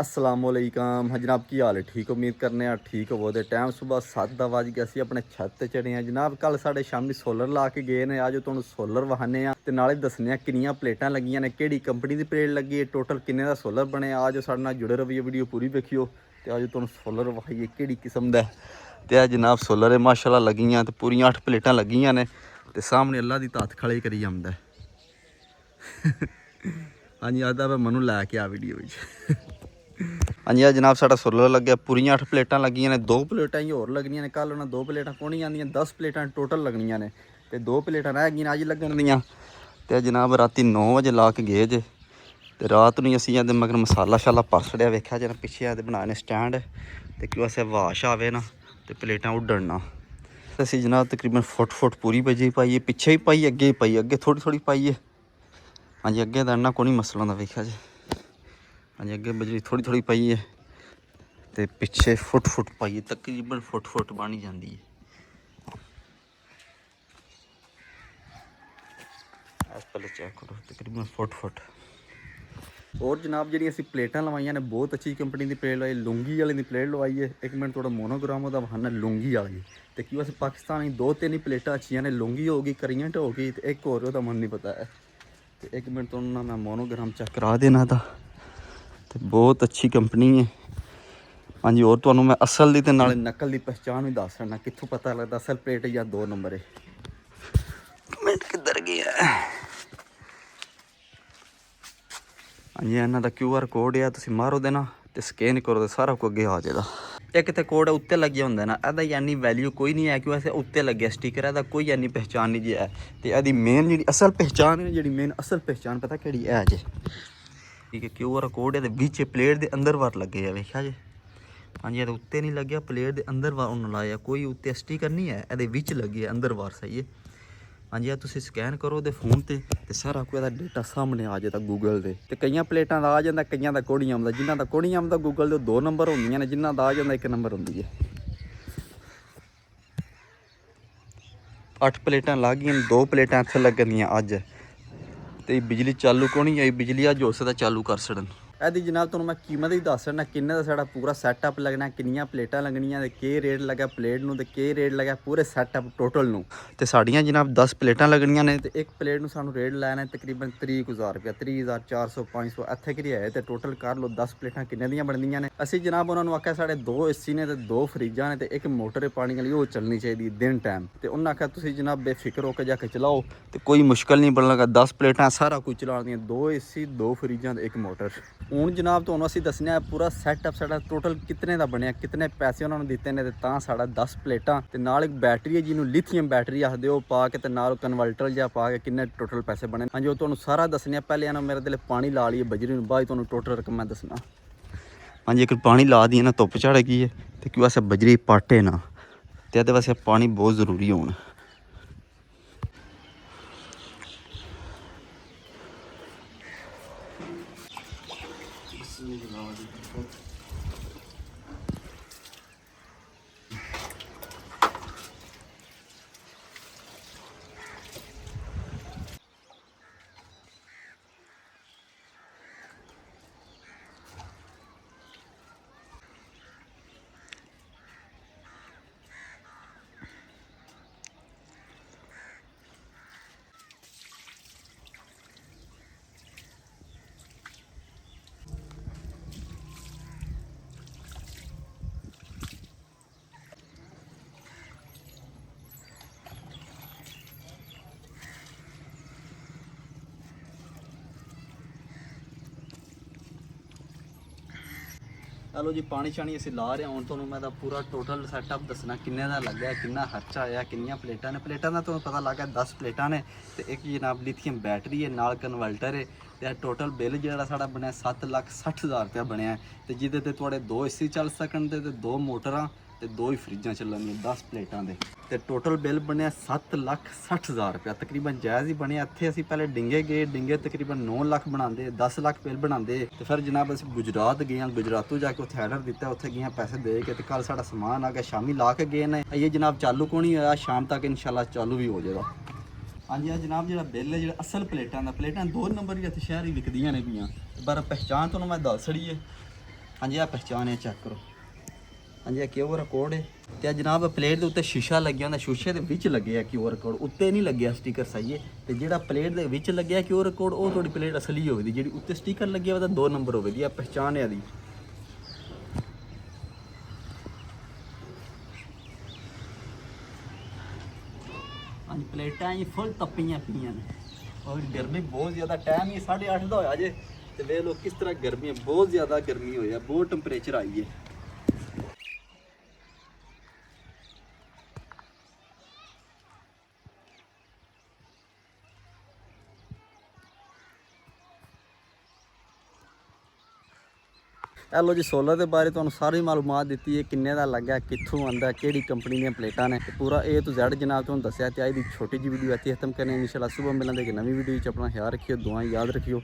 असलामुअलैकुम जनाब की हाल है ठीक उम्मीद करने ठीक होवो ते टाइम सुबह 7 दा वज गया सी अपने छत ते चढ़े हैं जनाब। कल साढ़े शामी सोलर ला के गए ने अज तुहानूं सोलर वहाने ते नाले दस्सने किन्नियां प्लेटां लगियां ने किहड़ी कंपनी दी प्लेट लगी है टोटल किन्ने दा सोलर बने अज साडे नाल जुड़े रहिए वीडियो पूरी देखियो ते अज तुहानूं सोलर वहाइए किहड़ी किस्म दा ते जनाब सोलर माशाअल्लाह लगियां ते पूरियां 8 प्लेटां लगियां ने ते सामने अल्लाह दी तात खड़े करी आंदा हाँ जी अज मैं मनु लैके आ वीडियो हाँ जी जनाब साडा सोलर लग्या पूरियां 8 प्लेटां लगियां ने 2 प्लेटां ही होर लगनियां ने कल उन्हें 2 प्लेटां कोनी आंदियां 10 प्लेटां टोटल लगनियां ने ते 2 प्लेटां रह गईयां अज लगन दियां ते जनाब राती 9 बजे ला के गए जे ते रात नूं असीं आदे मगर मसाला शाला पर छड़िया वेख्या जे पिछे आदे बनाए ने स्टैंड ते क्यों असें वाश आवे ना ते प्लेटां उड्डण ना असीं जनाब तकरीबन फुट पूरी बजी पाई है पिछे भी पाई अगे पाई अगे थोड़ी थोड़ी पाई है। हाँ जी अगे तो इन्ना कोई मसला होंदा वेख्या जी। हाँ जी अगे बजरी थोड़ी थोड़ी पाई है तो पिछे फुट पाई है तकरीबन फुट बन जाती है। पहले चेक करो तकरीबन फुट और जनाब जी असी प्लेटां लवाइया ने बहुत अच्छी कंपनी की प्लेट लवाई लुंगी वाले की प्लेट लवाई है। एक मिनट थोड़ा मोनोग्राम का बहाना लुंगी वाली तो क्यों अस पाकिस्तानी 2-3 ही प्लेटां अच्छी ने लुंगी होगी करियंट होगी तो एक होर ओहदा मन नहीं पता है। तो एक मिनट तो मैं मोनोग्राम चेक करा देना था तो बहुत अच्छी कंपनी है। हाँ जी और तुहानूं मैं असल की नाले नकल की पहचान भी दस सकना कित्थों पता लगता असल प्लेट या 2 नंबर है। मिनट किधर गया। हाँ जी इन्हां दा QR कोड है तुसीं मारो देना तो स्कैन करो तो सारा कुछ अगे आ जाएगा। एक तो कोड उत्ते लग्या होंदा ना एदा यानी वैल्यू कोई नहीं है क्यों ऐसे उत्ते लग्या स्टिकर एदा कोई यानी पहचान नहीं जी है। तो एदी मेन जी असल पहचान है जी मेन असल पहचान पता केड़ी है जी ठीक है QR कोड है बिच प्लेट के अंदर वार लगे है वेख्या जी। हाँ जी उत्ते नहीं लग्या प्लेट के अंदर वार उन्होंने लाया कोई उत्ते स्टिकर नहीं है एदे विच लगी है अंदर वार सही है। हाँ जी तुसीं स्कैन करो तो फोन ते सारा कुछ डेटा सामने आ जाता गूगल से तो कई प्लेटां का आ जाता कई का कोई नहीं आंदा जिन्हों का कोई नहीं आंदा गूगल से 2 नंबर होंगे ने जिन्हों का आ जाता 1 नंबर होंगी है। 8 प्लेटां लग गई 2 प्लेटां इत्थे लगनियां अज तो बिजली चालू को नहीं आई बिजली अज हो सकता चालू कर छड़न। यदि जनाब तुहानूं मैं कीमत ही दस सकना किन्ने दा साडा पूरा सैटअप लगना किन्नियां प्लेटां लगनियां ते केह् रेट लग्या प्लेट नूं ते केह् रेट लग्या पूरे सैटअप टोटल नूं ते साड़ियां जनाब 10 प्लेटां लगनियां ने ते एक प्लेट नूं सानूं रेट लैना तकरीबन 30,000 रुपया 30,400 500 इत्थे घिरी आए ते टोटल कर लो 10 प्लेटां किन्ने दियां बनदियां ने। असीं जनाब उन्हां नूं आख्या साढ़े 2 AC ने ते 2 फ्रिजां ने ते एक मोटर पानी वाली ओह चलनी चाहिए दिन टाइम ते उन्हां आख्या तुसीं जनाब बेफिक्र होकर जाके चलाओ तो कोई मुश्किल नहीं बनना 10 प्लेटां सारा कुछ चलाने दियां 2 AC 2 फ्रिजां ते एक मोटर। हुण जनाब तुहानूं असीं दस्सने पूरा सैटअप साडा टोटल कितने का बनया कितने पैसे उन्होंने दिते ने तां साडा 10 प्लेटां ते नाल एक बैटरी है जिन्होंने लिथियम बैटरी आखदे ओह पा के ते नाल कन्वर्टर जिहा पा के किन्ने टोटल पैसे बने। हाँ जी ओह तुहानूं सारा दस्सने पहले ना मेरे दिल पानी ला लिए बजरी नूं बाद तुहानूं टोटल रकम मैं दस्सना। हाँ जी एक पानी ला दी ना धुप्प चढ़ गई है तो क्यों असें बजरी पाटे ना तो एह्दे वास्ते पानी बहुत जरूरी होना। चलो जी पानी शानी असीं ला रहे हूँ तुहानूं मैं पूरा टोटल सैटअप दसना किन्ने दा लग्या किन्ना खर्चा आया किन्नियां प्लेटां ने प्लेटां दा तुहानूं पता लग गया 10 प्लेटां ने ते एक जनाब लिथियम बैटरी है नाल कन्वर्टर है ते टोटल बिल जिहड़ा साडा बनया 7,60,000 रुपया बनया ते जिहदे ते तुहाडे 2 AC चल सकन ते 2 मोटरां ते 2 ही फ्रिजां चलणगियां 10 प्लेटां दे ते टोटल बिल बनया 7,60,000 रुपया तकरीबन जायज़ ही बनया। इत्थे असीं पहले डिंगे गए डिंगे तकरीबन 9 लाख बनाते 10 लाख बिल बनाते तो फिर जनाब असीं गुजरात गए गुजरातों जाके उत्थे आर्डर दिता उत्थे गए पैसे दे के कल साडा समान आ गया शामी ला के गए ने ये जनाब चालू को नहीं होया शाम तक इंशाल्लाह चालू भी हो जाएगा। हाँ जी जनाब जो बिल है जो असल प्लेटां 2 नंबर ही इत्थे शहर ही विकदियां ने पियां पर पहचान तुहानूं मैं दस छड़ी है ਹਾਂਜੀ ਆ ਪਹਿਚਾਨ ਹੈ, ਚੈੱਕ ਕਰੋ। ਹਾਂਜੀ ਇਹ QR ਕੋਡ ਹੈ ਤੇ ਆ ਜਨਾਬ ਪਲੇਟ ਦੇ ਉੱਤੇ ਸ਼ੀਸ਼ਾ ਲੱਗਿਆ ਹੁੰਦਾ, ਸ਼ੀਸ਼ੇ ਦੇ ਵਿੱਚ ਲੱਗਿਆ QR ਕੋਡ, ਉੱਤੇ ਨਹੀਂ ਲੱਗਿਆ ਸਟicker ਸਹੀ ਹੈ। ਤੇ ਜਿਹੜਾ ਪਲੇਟ ਦੇ ਵਿੱਚ ਲੱਗਿਆ QR ਕੋਡ ਉਹ ਤੁਹਾਡੀ ਪਲੇਟ ਅਸਲੀ ਹੋਵੇਗੀ, ਜਿਹੜੀ ਉੱਤੇ ਸਟicker ਲੱਗਿਆ ਉਹਦਾ 2 ਨੰਬਰ ਹੋਵੇਗੀ। ਆ ਪਹਿਚਾਨ ਹੈ ਦੀ। ਹਾਂਜੀ ਪਲੇਟਾਂ ਜੀ ਫੁੱਲ ਤੱਪੀਆਂ ਪਈਆਂ ਨੇ, ਔਰ ਗਰਮੀ ਬਹੁਤ ਜ਼ਿਆਦਾ, ਟਾਈਮ ਹੀ 8:30 ਦਾ ਹੋਇਆ ਜੇ ਤੇ ਵੇਖ ਲਓ ਕਿਸ ਤਰ੍ਹਾਂ ਗਰਮੀ ਹੈ, ਬਹੁਤ ਜ਼ਿਆਦਾ ਗਰਮੀ ਹੋਈ ਹੈ, ਬਹੁਤ ਟੈਂਪਰੇਚਰ ਆਈ ਹੈ। ਲੋ ਜੀ ਸੋਲਰ ਦੇ ਬਾਰੇ ਤੁਹਾਨੂੰ ਸਾਰੀ ਮਾਲੂਮਾਤ ਦਿੱਤੀ ਹੈ, ਕਿੰਨੇ ਦਾ ਲੱਗਾ, ਕਿੱਥੋਂ ਆਂਦਾ, ਕਿਹੜੀ ਕੰਪਨੀ ਦੀਆਂ ਪਲੇਟਾਂ ਨੇ, ਪੂਰਾ A to Z ਜਨਾਬ ਤੁਹਾਨੂੰ ਦੱਸਿਆ। ਤੇ ਅੱਜ ਦੀ ਛੋਟੀ ਜਿਹੀ ਵੀਡੀਓ ਇੱਥੇ ਖਤਮ ਕਰਨੀ, ਇਨਸ਼ਾਅੱਲਾ ਸੁਬਹ ਮਿਲਾਂਗੇ ਕਿ ਨਵੀਂ ਵੀਡੀਓ 'ਚ। ਆਪਣਾ ਖਿਆਲ ਰੱਖਿਓ, ਦੁਆਵਾਂ ਯਾਦ ਰੱਖਿਓ।